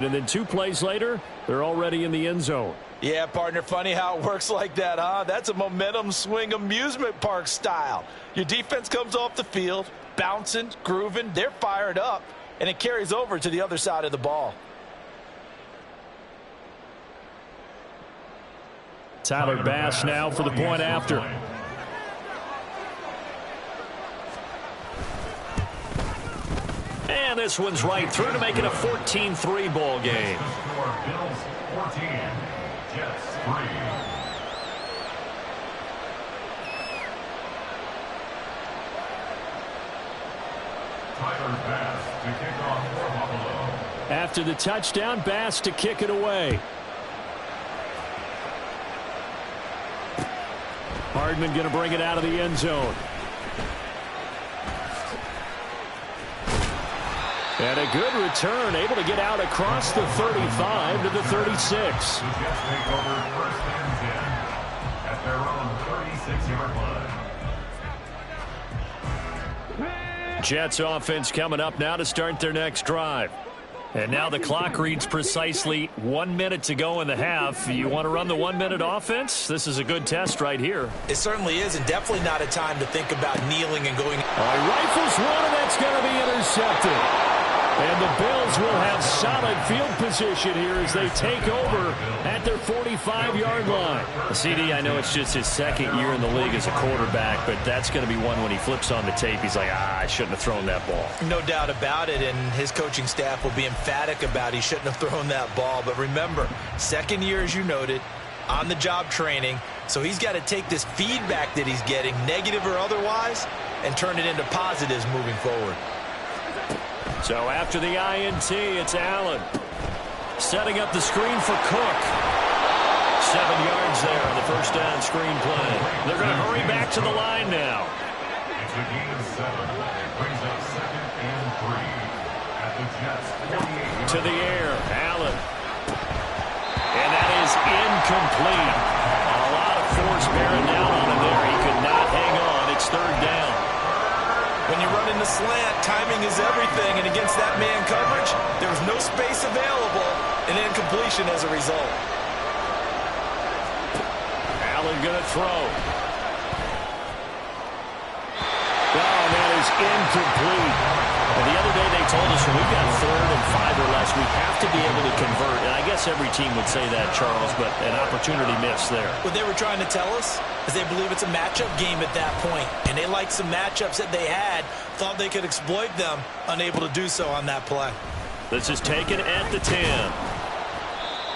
And then 2 plays later, they're already in the end zone. Yeah, partner, funny how it works like that, huh? That's a momentum swing amusement park style. Your defense comes off the field, bouncing, grooving, they're fired up, and it carries over to the other side of the ball. Tyler Bass now for the point after. And this one's right through to make it a 14-3 ball game. Bills 14, Jets 3. Tyler Bass to kick off for Buffalo. After the touchdown, Bass to kick it away. Hardman going to bring it out of the end zone. And a good return, able to get out across the 35 to the 36. The Jets take over 1st and 10 at their own 36-yard line. Jets offense coming up now to start their next drive. And now the clock reads precisely 1 minute to go in the half. You want to run the 1 minute offense? This is a good test right here. It certainly is, and definitely not a time to think about kneeling and going. Rifles one, and that's going to be intercepted. And the Bills will have solid field position here as they take over at their 45-yard line. CD, I know it's just his 2nd year in the league as a quarterback, but that's going to be one when he flips on the tape, he's like, I shouldn't have thrown that ball. No doubt about it, and his coaching staff will be emphatic about he shouldn't have thrown that ball. But remember, 2nd year, as you noted, on-the-job training, so he's got to take this feedback that he's getting, negative or otherwise, and turn it into positives moving forward. So after the INT, it's Allen. Setting up the screen for Cook. 7 yards there on the first down screen play. They're going to hurry back to the line now. It's a gain of 7. Brings up 2nd and 3 at the Jets 48. To the air, Allen. And that is incomplete. A lot of force bearing down on him there. He could not hang on. It's 3rd down. When you run in the slant, timing is everything, and against that man coverage, there was no space available, and incompletion as a result. Allen going to throw. Oh, that is incomplete. And the other day they told us when we've got 3rd and 5 or less, we have to be able to convert. And I guess every team would say that, Charles, but an opportunity missed there. What they were trying to tell us is they believe it's a matchup game at that point, and they liked some matchups that they had, thought they could exploit them, unable to do so on that play. This is taken at the 10.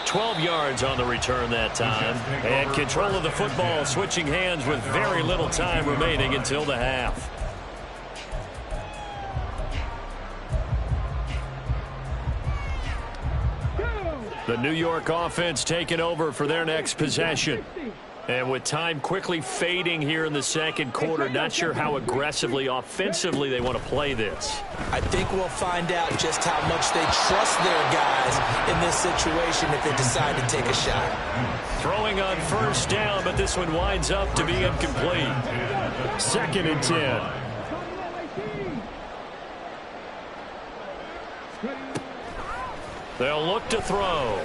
12 yards on the return that time. And control of the football switching hands with very little time remaining until the half. The New York offense taking over for their next possession. And with time quickly fading here in the 2nd quarter, not sure how aggressively, offensively they want to play this. I think we'll find out just how much they trust their guys in this situation if they decide to take a shot. Throwing on 1st down, but this one winds up to be incomplete. 2nd and 10. They'll look to throw.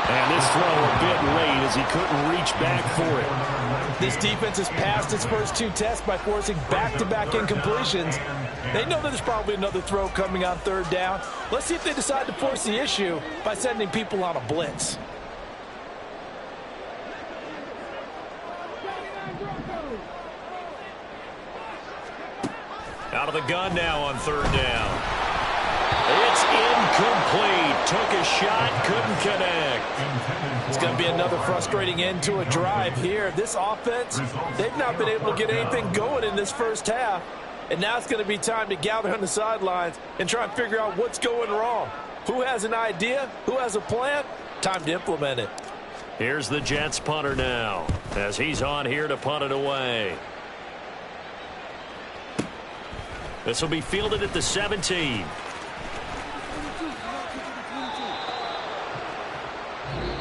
And this throw a bit late as he couldn't reach back for it. This defense has passed its first 2 tests by forcing back-to-back incompletions. They know that there's probably another throw coming on 3rd down. Let's see if they decide to force the issue by sending people on a blitz. Out of the gun now on 3rd down. It's incomplete. Took a shot, couldn't connect. It's going to be another frustrating end to a drive here. This offense, they've not been able to get anything going in this first half. And now it's going to be time to gather on the sidelines and try and figure out what's going wrong. Who has an idea? Who has a plan? Time to implement it. Here's the Jets punter now as he's on here to punt it away. This will be fielded at the 17.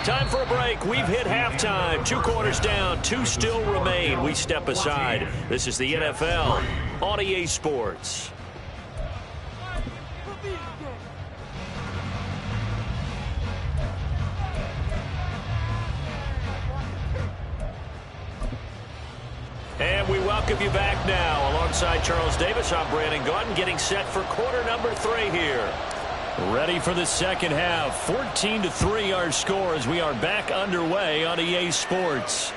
Time for a break. We've hit halftime. 2 quarters down. 2 still remain. We step aside. This is the NFL on EA Sports. welcome you back now. Alongside Charles Davis, I'm Brandon Gaudin, getting set for quarter number 3 here. Ready for the second half. 14-3 our score as we are back underway on EA Sports.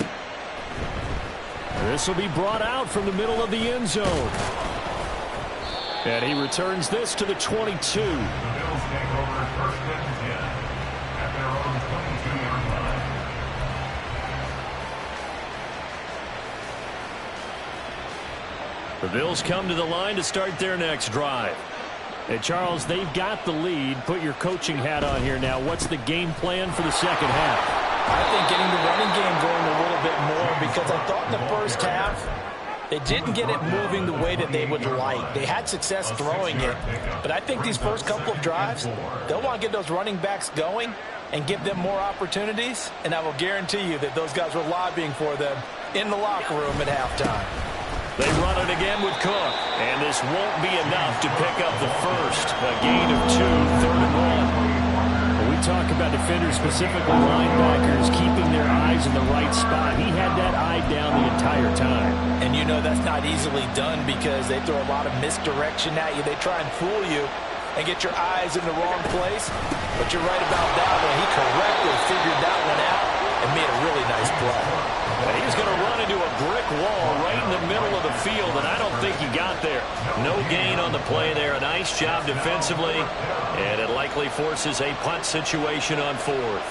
This will be brought out from the middle of the end zone. And he returns this to the 22. The Bills take over first and 10 at their own 22-yard line. The Bills come to the line to start their next drive. And Charles, they've got the lead. Put your coaching hat on here now. What's the game plan for the second half? I think getting the running game going a little bit more, because I thought in the first half they didn't get it moving the way that they would like. They had success throwing it, but I think these first couple of drives, they'll want to get those running backs going and give them more opportunities, and I will guarantee you that those guys were lobbying for them in the locker room at halftime. They run it again with Cook, and this won't be enough to pick up the first. A gain of 2, 3rd and 1. When we talk about defenders, specifically linebackers, keeping their eyes in the right spot, he had that eye down the entire time. And you know that's not easily done because they throw a lot of misdirection at you. They try and fool you and get your eyes in the wrong place. But you're right about that one. He correctly figured that one out and made a really nice play. And he's going to run into a brick wall right in the middle of the field, and I don't think he got there. No gain on the play there. A nice job defensively, and it likely forces a punt situation on 4th.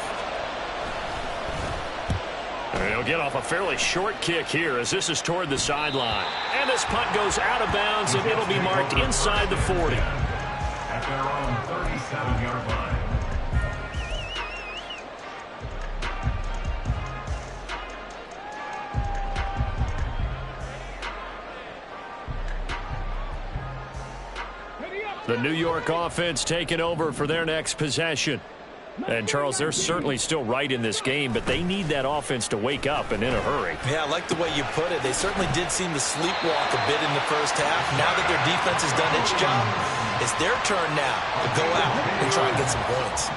And he'll get off a fairly short kick here as this is toward the sideline. And this punt goes out of bounds, and it'll be marked inside the 40. At their own 37-yard line. The New York offense taking over for their next possession. And, Charles, they're certainly still right in this game, but they need that offense to wake up and in a hurry. Yeah, I like the way you put it. They certainly did seem to sleepwalk a bit in the first half. Now that their defense has done its job, it's their turn now to go out and try and get some points.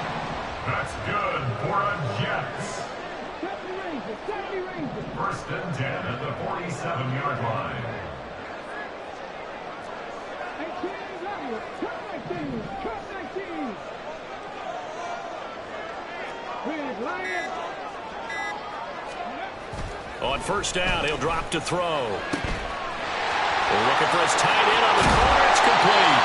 That's good for a Jets. First and 10 at the 47-yard line. On first down, he'll drop to throw. They're looking for his tight end on the corner. It's complete.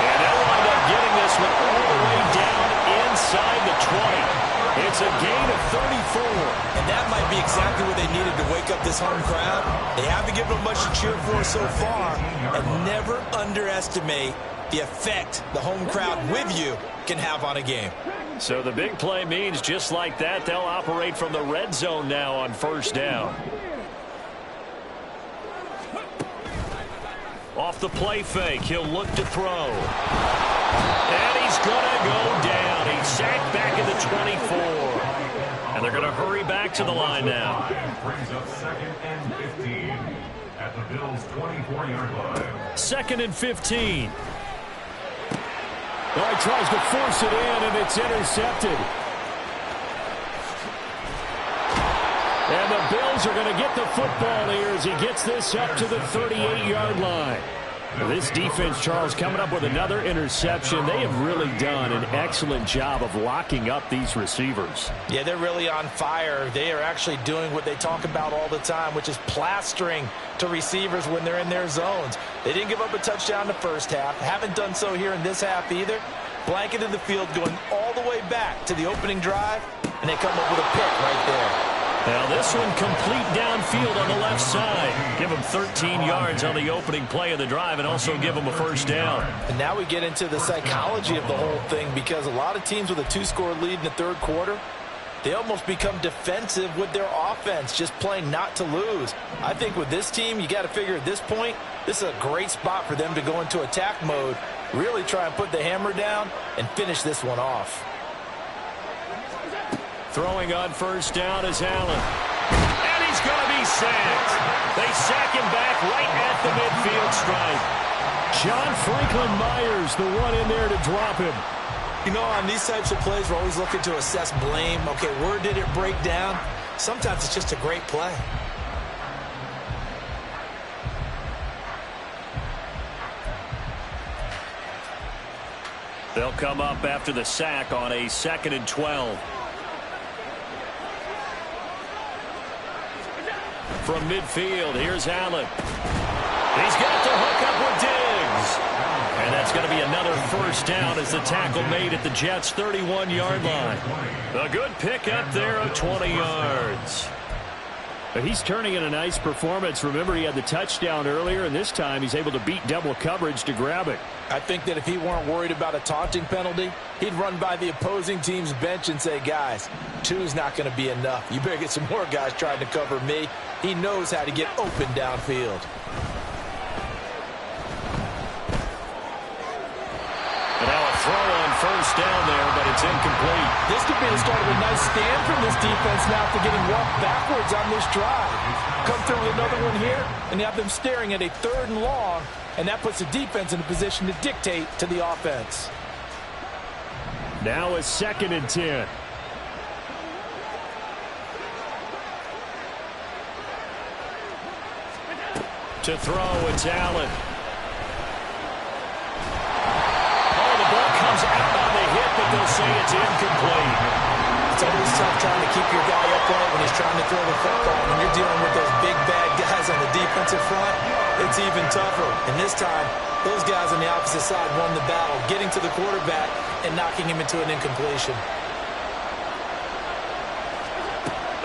And they'll wind up getting this one all the way down inside the 20. It's a gain of 34. And that might be exactly what they needed to wake up this home crowd. They haven't given them much to cheer for so far. And never underestimate the effect the home crowd with you can have on a game. So the big play means just like that, they'll operate from the red zone now on first down. Off the play fake, he'll look to throw. And he's going to go down. He's sacked back at the 24. And they're going to hurry back to the line now. Brings up 2nd and 15 at the Bills' 24-yard line. 2nd and 15. Well, he tries to force it in, and it's intercepted. And the Bills are going to get the football here as he gets this up to the 38-yard line. This defense, Charles, coming up with another interception. They have really done an excellent job of locking up these receivers. Yeah, they're really on fire. They are actually doing what they talk about all the time, which is plastering to receivers when they're in their zones. They didn't give up a touchdown the first half. Haven't done so here in this half either. Blanketed the field going all the way back to the opening drive, and they come up with a pick right there. Now this one complete downfield on the left side. Give them 13 yards on the opening play of the drive and also give them a first down. And now we get into the psychology of the whole thing, because a lot of teams with a 2-score lead in the third quarter, they almost become defensive with their offense, just playing not to lose. I think with this team, you got to figure at this point, this is a great spot for them to go into attack mode, really try and put the hammer down and finish this one off. Throwing on first down is Allen. And he's going to be sacked. They sack him back right at the midfield stripe. John Franklin Myers, the one in there to drop him. You know, on these types of plays, we're always looking to assess blame. Okay, where did it break down? Sometimes it's just a great play. They'll come up after the sack on a 2nd and 12. From midfield, here's Allen. He's got the hook up with Diggs. And that's going to be another first down as the tackle made at the Jets' 31-yard line. A good pickup there of 20 yards. But he's turning in a nice performance. Remember, he had the touchdown earlier, and this time he's able to beat double coverage to grab it. I think that if he weren't worried about a taunting penalty, he'd run by the opposing team's bench and say, guys, 2's not going to be enough. You better get some more guys trying to cover me. He knows how to get open downfield. And now a throw on first down there, but it's incomplete. This could be the start of a nice stand from this defense now after getting walked backwards on this drive. Come through with another one here, and you have them staring at a 3rd and long, and that puts the defense in a position to dictate to the offense. Now a 2nd and 10. To throw, it's Allen. Out on the hit, but they'll say it's incomplete. It's always tough trying to keep your guy upright when he's trying to throw the football. When you're dealing with those big, bad guys on the defensive front, it's even tougher. And this time, those guys on the opposite side won the battle, getting to the quarterback and knocking him into an incompletion.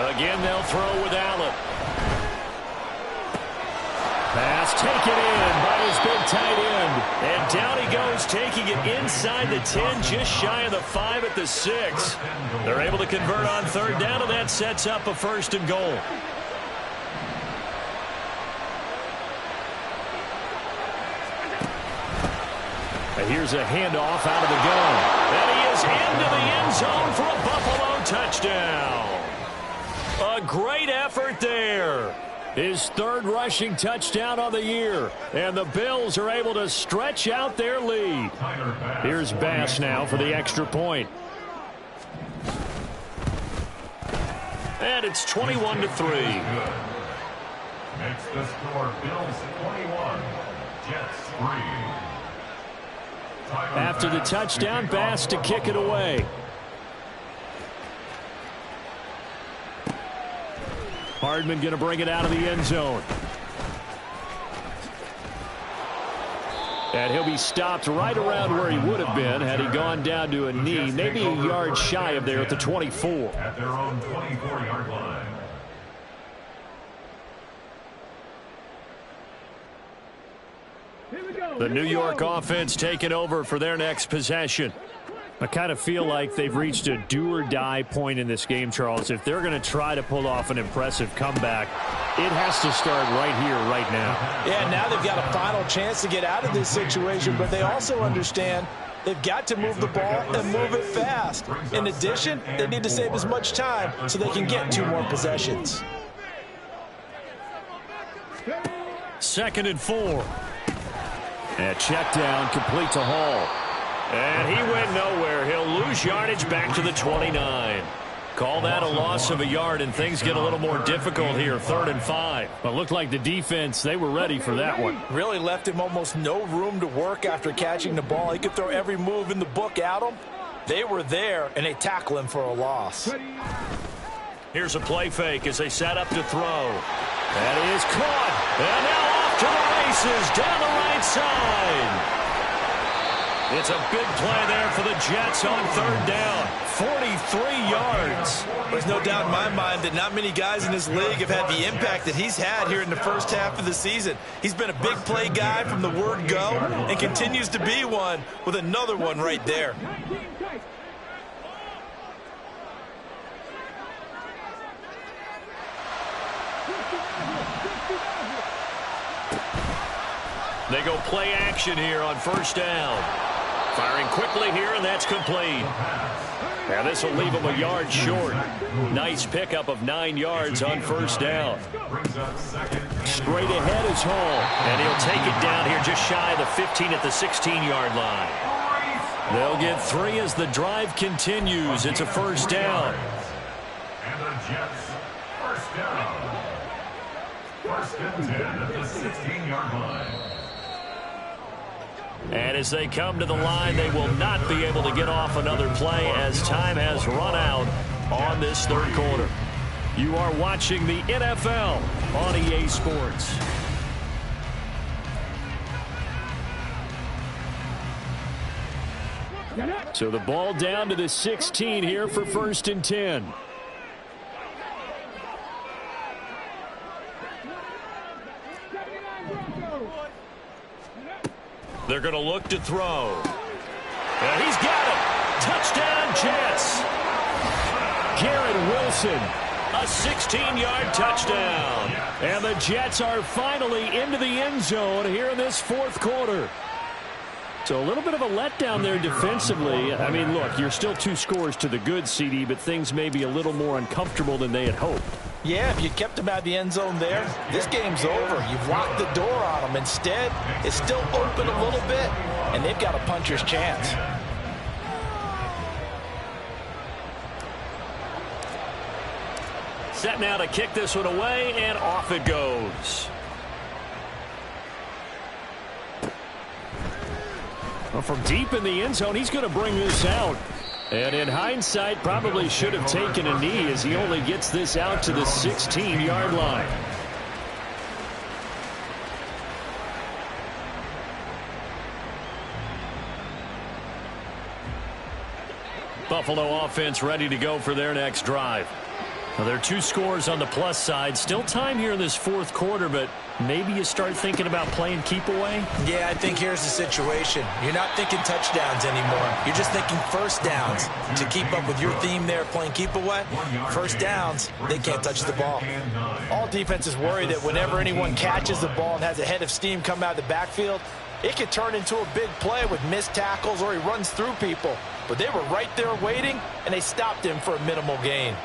Again, they'll throw with Allen. Pass taken in by his big tight end. And down he goes, taking it inside the 10, just shy of the 5 at the 6. They're able to convert on 3rd down, and that sets up a 1st and goal. And here's a handoff out of the gun. And he is into the end zone for a Buffalo touchdown. A great effort there. His 3rd rushing touchdown on the year. And the Bills are able to stretch out their lead. Here's Bass now for the extra point. And it's 21-3. Makes the score Bills 21, Jets 3. After the touchdown, Bass to kick it away. Hardman going to bring it out of the end zone. And he'll be stopped right around where he would have been had he gone down to a knee, maybe a yard shy of there at the 24. At their own 24-yard line. The New York offense taking over for their next possession. I kind of feel like they've reached a do-or-die point in this game, Charles. If they're going to try to pull off an impressive comeback, it has to start right here, right now. Yeah, now they've got a final chance to get out of this situation, but they also understand they've got to move the ball and move it fast. In addition, they need to save as much time so they can get 2 more possessions. 2nd and 4. And check down, complete to Hall. And he went nowhere. He'll lose yardage back to the 29. Call that a loss of a yard, and things get a little more difficult here, 3rd and 5. But looked like the defense, they were ready for that one. Really left him almost no room to work after catching the ball. He could throw every move in the book at him. They were there, and they tackle him for a loss. Here's a play fake as they set up to throw. And he is caught. And now off to the races down the right side. It's a big play there for the Jets on 3rd down. 43 yards. There's no doubt in my mind that not many guys in this league have had the impact that he's had here in the first half of the season. He's been a big play guy from the word go and continues to be one with another one right there. They go play action here on 1st down. Firing quickly here, and that's complete. Now this will leave him a yard short. Nice pickup of 9 yards on 1st down. Straight ahead is Hall. And he'll take it down here just shy of the 15 at the 16-yard line. They'll get 3 as the drive continues. It's a 1st down. And the Jets, 1st down. 1st and 10 at the 16-yard line. And as they come to the line, they will not be able to get off another play as time has run out on this third quarter. You are watching the NFL on EA Sports. So the ball down to the 16 here for 1st and 10. They're going to look to throw. And he's got it. Touchdown, Jets. Garrett Wilson, a 16-yard touchdown. And the Jets are finally into the end zone here in this fourth quarter. So a little bit of a letdown there defensively. I mean, look, you're still 2 scores to the good, CD, but things may be a little more uncomfortable than they had hoped. Yeah, if you kept them out of the end zone there, this game's over. You've locked the door on them. Instead, it's still open a little bit, and they've got a puncher's chance. Set now to kick this one away, and off it goes. Well, from deep in the end zone, he's going to bring this out. And in hindsight, probably should have taken a knee as he only gets this out to the 16-yard line. Buffalo offense ready to go for their next drive. Now, there are 2 scores on the plus side. Still time here in this fourth quarter, but maybe you start thinking about playing keep away? Yeah, I think here's the situation. You're not thinking touchdowns anymore. You're just thinking first downs. To keep up with your theme there, playing keep away, first downs, they can't touch the ball. All defenses worry that whenever anyone catches the ball and has a head of steam come out of the backfield, it could turn into a big play with missed tackles or he runs through people. But they were right there waiting, and they stopped him for a minimal gain.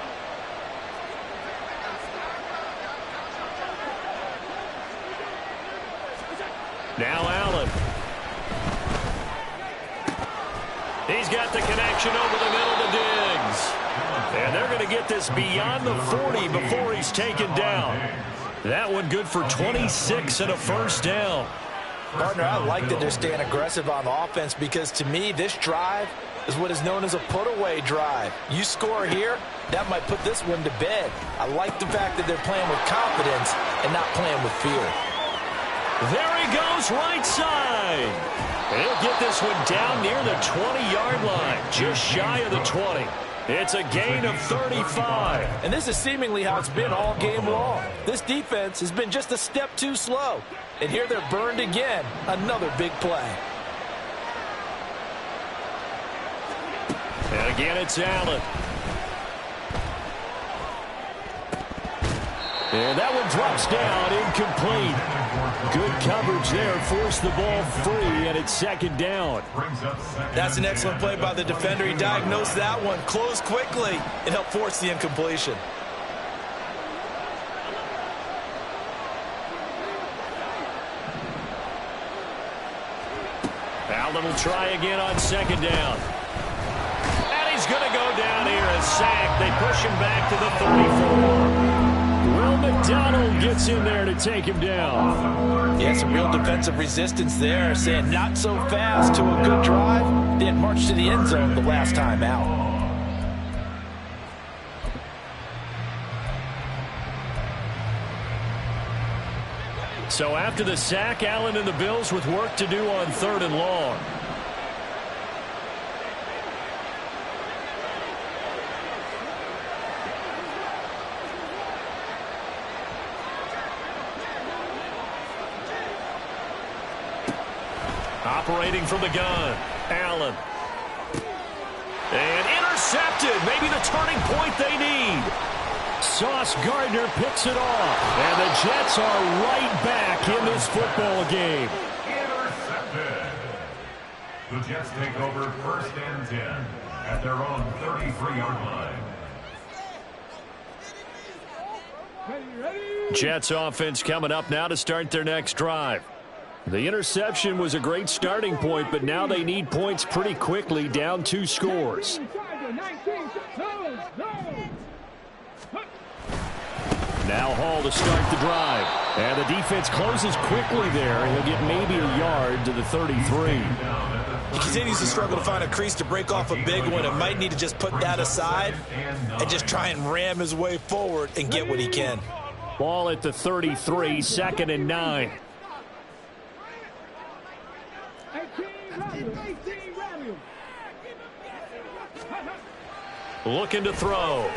Now Allen. He's got the connection over the middle to Diggs. And they're going to get this beyond the 40 before he's taken down. That one good for 26 and a first down. Partner, I like that they're staying aggressive on offense because to me, this drive is what is known as a put-away drive. You score here, that might put this one to bed. I like the fact that they're playing with confidence and not playing with fear. There he goes, right side. He'll get this one down near the 20-yard line, just shy of the 20. It's a gain of 35. And this is seemingly how it's been all game long. This defense has been just a step too slow. And here they're burned again. Another big play. And again, it's Allen. And that one drops down, incomplete. Good coverage there, forced the ball free, and it's second down. That's an excellent play by the defender. He diagnosed that one, closed quickly, and helped force the incompletion. Allen will try again on second down. And he's going to go down here, a sack. They push him back to the 34. Will McDonald gets in there to take him down. Yeah, some real defensive resistance there, saying not so fast to a good drive, then march to the end zone the last time out. So after the sack, Allen and the Bills with work to do on 3rd and long. Operating from the gun, Allen. And intercepted, maybe the turning point they need. Sauce Gardner picks it off. And the Jets are right back in this football game. Intercepted. The Jets take over 1st and 10 at their own 33-yard line. Jets offense coming up now to start their next drive. The interception was a great starting point, but now they need points pretty quickly, down 2 scores. Now Hall to start the drive. And the defense closes quickly there. He'll get maybe a yard to the 33. He continues to struggle to find a crease to break off a big one. It might need to just put that aside and just try and ram his way forward and get what he can. Ball at the 33, 2nd and 9. Looking to throw.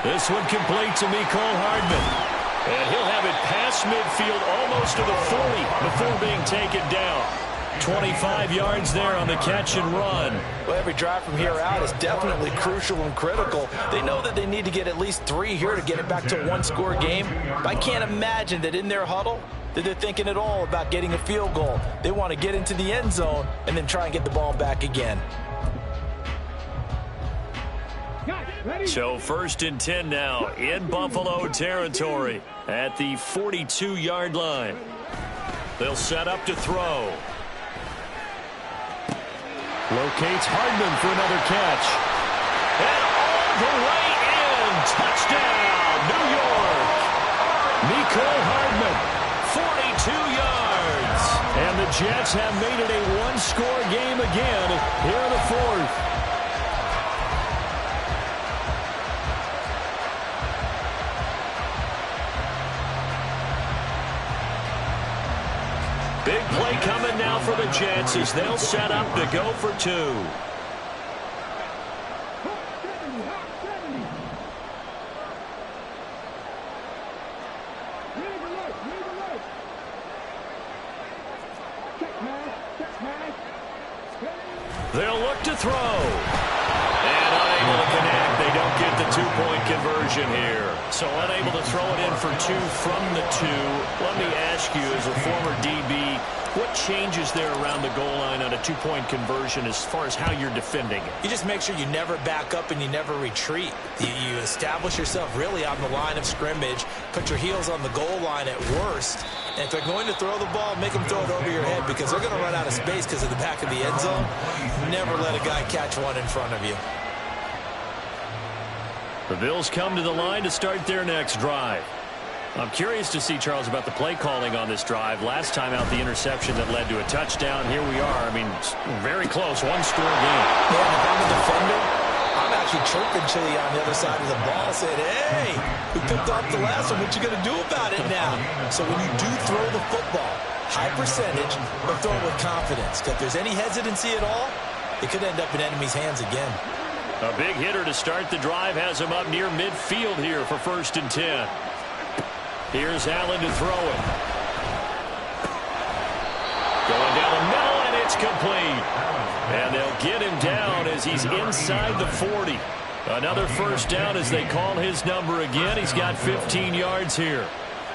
This one complete to Mecole Hardman. And he'll have it past midfield almost to the 40 before being taken down. 25 yards there on the catch and run. Well, every drive from here out is definitely crucial and critical. They know that they need to get at least 3 here to get it back to a one-score game. But I can't imagine that in their huddle that they're thinking at all about getting a field goal. They want to get into the end zone and then try and get the ball back again. So 1st and 10 now in Buffalo territory at the 42-yard line. They'll set up to throw. Locates Hardman for another catch. And all the way in. Touchdown, New York. Mecole Hardman, 42 yards. And the Jets have made it a one-score game again here in the 4th. Big play coming now for the Jets as they'll set up to go for 2. They'll look to throw. And unable to connect. They don't get the 2-point conversion here. So unable to throw it in for 2 from the 2. Let me ask you, as a former DB, what changes there around the goal line on a 2-point conversion as far as how you're defending it? You just make sure you never back up and you never retreat. You establish yourself really on the line of scrimmage, put your heels on the goal line at worst, and if they're going to throw the ball, make them throw it over your head because they're going to run out of space because of the back of the end zone. Never let a guy catch one in front of you. The Bills come to the line to start their next drive. I'm curious to see, Charles, about the play calling on this drive. Last time out, the interception that led to a touchdown. Here we are. I mean, very close, one-score game. Yeah, and if I'm a defender, I'm actually chirping Chili on the other side of the ball, saying, hey, we picked off the last one. What you going to do about it now? So when you do throw the football, high percentage, but throw it with confidence. Because if there's any hesitancy at all, it could end up in enemy's hands again. A big hitter to start the drive has him up near midfield here for 1st and 10. Here's Allen to throw it. Going down the middle, and it's complete. And they'll get him down as he's inside the 40. Another 1st down as they call his number again. He's got 15 yards here.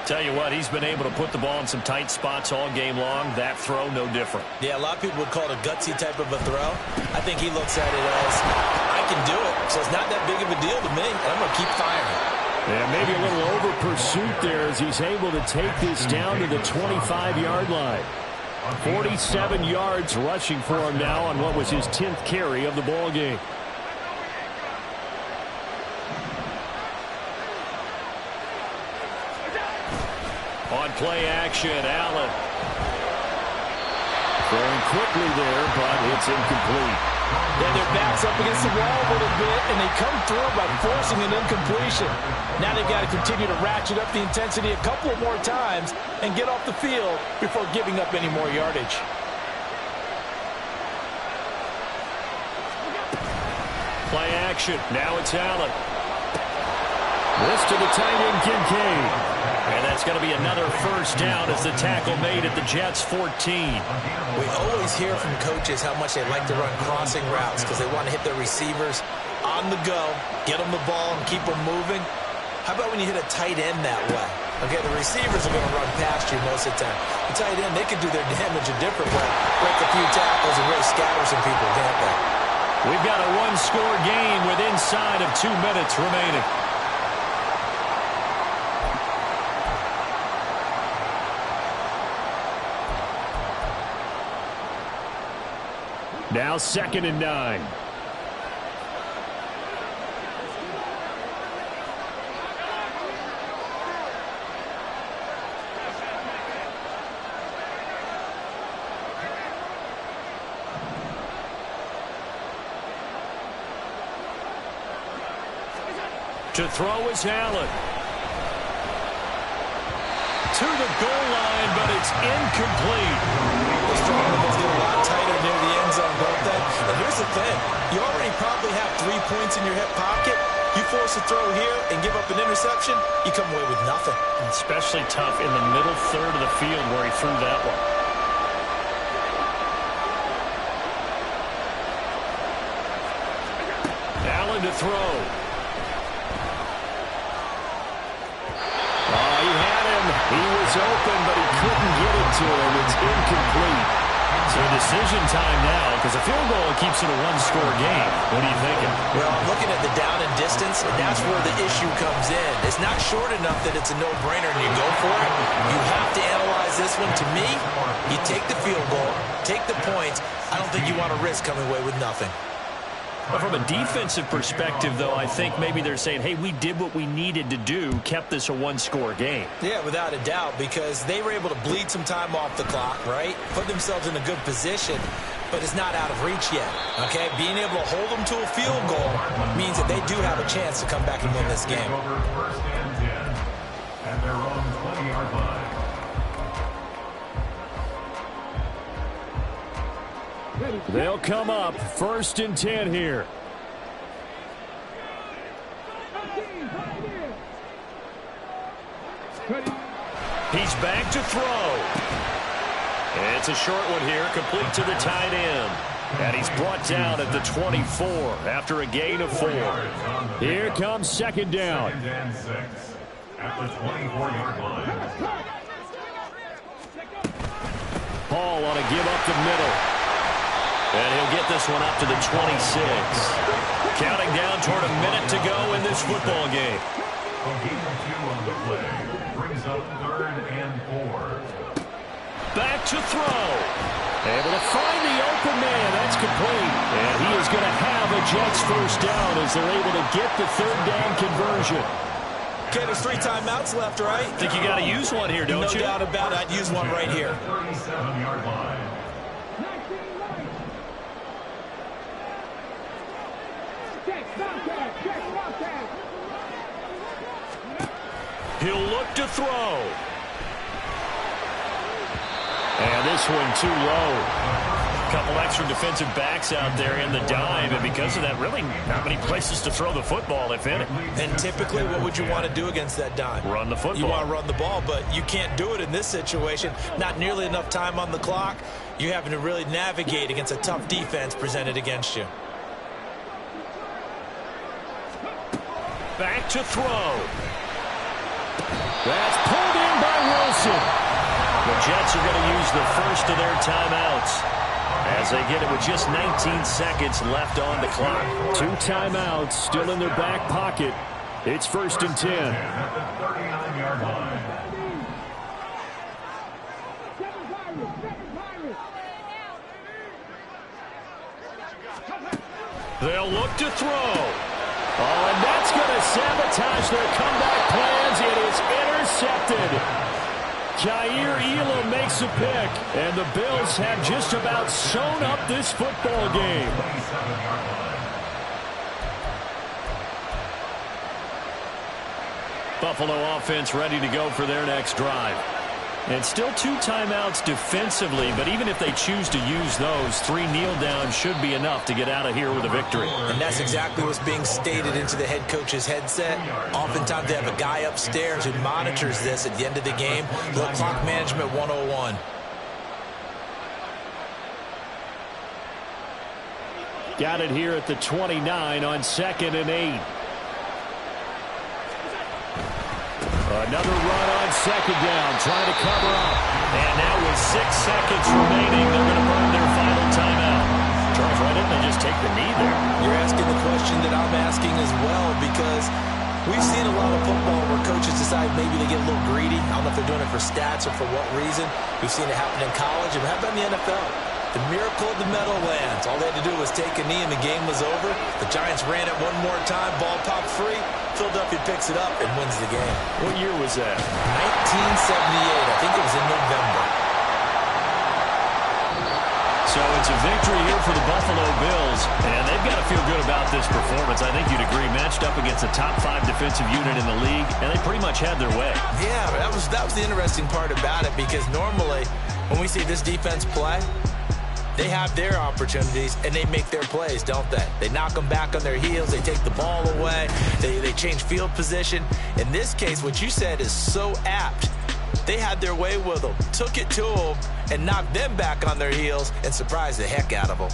Tell you what, he's been able to put the ball in some tight spots all game long. That throw, no different. Yeah, a lot of people would call it a gutsy type of a throw. I think he looks at it as, I can do it, so it's not that big of a deal to me, and I'm going to keep firing. Yeah, maybe a little over pursuit there as he's able to take this down to the 25-yard line. 47 yards rushing for him now on what was his 10th carry of the ball game. On play action, Allen. Throwing quickly there, but it's incomplete. Yeah, their back's up against the wall a little bit, and they come through by forcing an incompletion. Now they've got to continue to ratchet up the intensity a couple of more times and get off the field before giving up any more yardage. Play action. Now it's Allen. This to the tight end, Kincaid. And that's going to be another 1st down as the tackle made at the Jets' 14. We always hear from coaches how much they like to run crossing routes because they want to hit their receivers on the go, get them the ball, and keep them moving. How about when you hit a tight end that way? Okay, the receivers are going to run past you most of the time. The tight end, they can do their damage a different way, break a few tackles and really scatter some people, can't they? We've got a one-score game with inside of 2 minutes remaining. Now 2nd and 9. To throw is Allen. To the goal line, but it's incomplete. Those strong ones get a lot tighter near the end zone, don't they? And here's the thing. You already probably have 3 points in your hip pocket. You force a throw here and give up an interception, you come away with nothing. Especially tough in the middle third of the field where he threw that one. Allen to throw. Oh, he had him. He was open, but he couldn't get it to him. It's incomplete. So decision time now, because a field goal keeps it a one-score game. What are you thinking? Well, I'm looking at the down and distance, and that's where the issue comes in. It's not short enough that it's a no-brainer and you go for it. You have to analyze this one. To me, you take the field goal, take the points. I don't think you want to risk coming away with nothing. But from a defensive perspective, though, I think maybe they're saying, hey, we did what we needed to do, kept this a one-score game. Yeah, without a doubt, because they were able to bleed some time off the clock, right? Put themselves in a good position, but it's not out of reach yet, okay? Being able to hold them to a field goal means that they do have a chance to come back and win this game. First and 10 at their own 20-yard line. They'll come up 1st and 10 here. He's back to throw. It's a short one here, complete to the tight end. And he's brought down at the 24 after a gain of 4. Here comes 2nd down. 2nd and 6 at the 24-yard line. Paul on a give up the middle. And he'll get this one up to the 26. Counting down toward a minute to go in this football game. A gain of 2 on the play brings up 3rd and 4. Back to throw. Able to find the open man. That's complete. And he is going to have a Jets first down as they're able to get the 3rd down conversion. Okay, there's 3 timeouts left, right? Think you got to use one here, don't you? No doubt about it. I'd use one right here. 37-yard line. He'll look to throw. And this one too low. A couple extra defensive backs out there in the dive, and because of that, really not many places to throw the football, if any. And typically, what would you want to do against that dime? Run the football. You want to run the ball, but you can't do it in this situation. Not nearly enough time on the clock. You're having to really navigate against a tough defense presented against you. Back to throw. That's pulled in by Wilson. The Jets are going to use the first of their timeouts as they get it with just 19 seconds left on the clock. 2 timeouts still in their back pocket. It's 1st and 10. At the 39-yard line. They'll look to throw. Oh, and that's going to sabotage their comeback plans. It is intercepted. Jair Elam makes a pick, and the Bills have just about sewn up this football game. Buffalo offense ready to go for their next drive. And still 2 timeouts defensively, but even if they choose to use those, 3 kneel downs should be enough to get out of here with a victory. And that's exactly what's being stated into the head coach's headset. Oftentimes they have a guy upstairs who monitors this at the end of the game. The clock management 101. Got it here at the 29 on 2nd and 8. Another run on 2nd down, trying to cover up. And now with 6 seconds remaining, they're going to burn their final timeout. Charles, why didn't they just take the knee there? You're asking the question that I'm asking as well, because we've seen a lot of football where coaches decide maybe they get a little greedy. I don't know if they're doing it for stats or for what reason. We've seen it happen in college, and how about in the NFL? The miracle of the Meadowlands. All they had to do was take a knee and the game was over. The Giants ran it one more time. Ball popped free. Philadelphia picks it up and wins the game. What year was that? 1978. I think it was in November. So it's a victory here for the Buffalo Bills, and they've got to feel good about this performance, I think you'd agree, matched up against a top 5 defensive unit in the league, and they pretty much had their way. Yeah, that was the interesting part about it, because normally when we see this defense play, they have their opportunities and they make their plays, don't they? They knock them back on their heels. They take the ball away. They change field position. In this case, what you said is so apt. They had their way with them, took it to them, and knocked them back on their heels and surprised the heck out of them.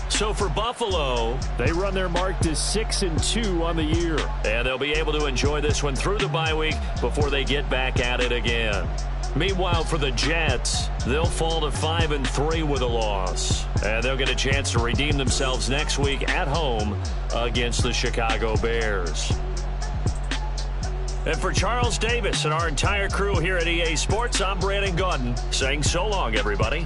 So for Buffalo, they run their mark to 6-2 on the year. And they'll be able to enjoy this one through the bye week before they get back at it again. Meanwhile, for the Jets, they'll fall to 5-3 with a loss. And they'll get a chance to redeem themselves next week at home against the Chicago Bears. And for Charles Davis and our entire crew here at EA Sports, I'm Brandon Gaudin saying so long, everybody.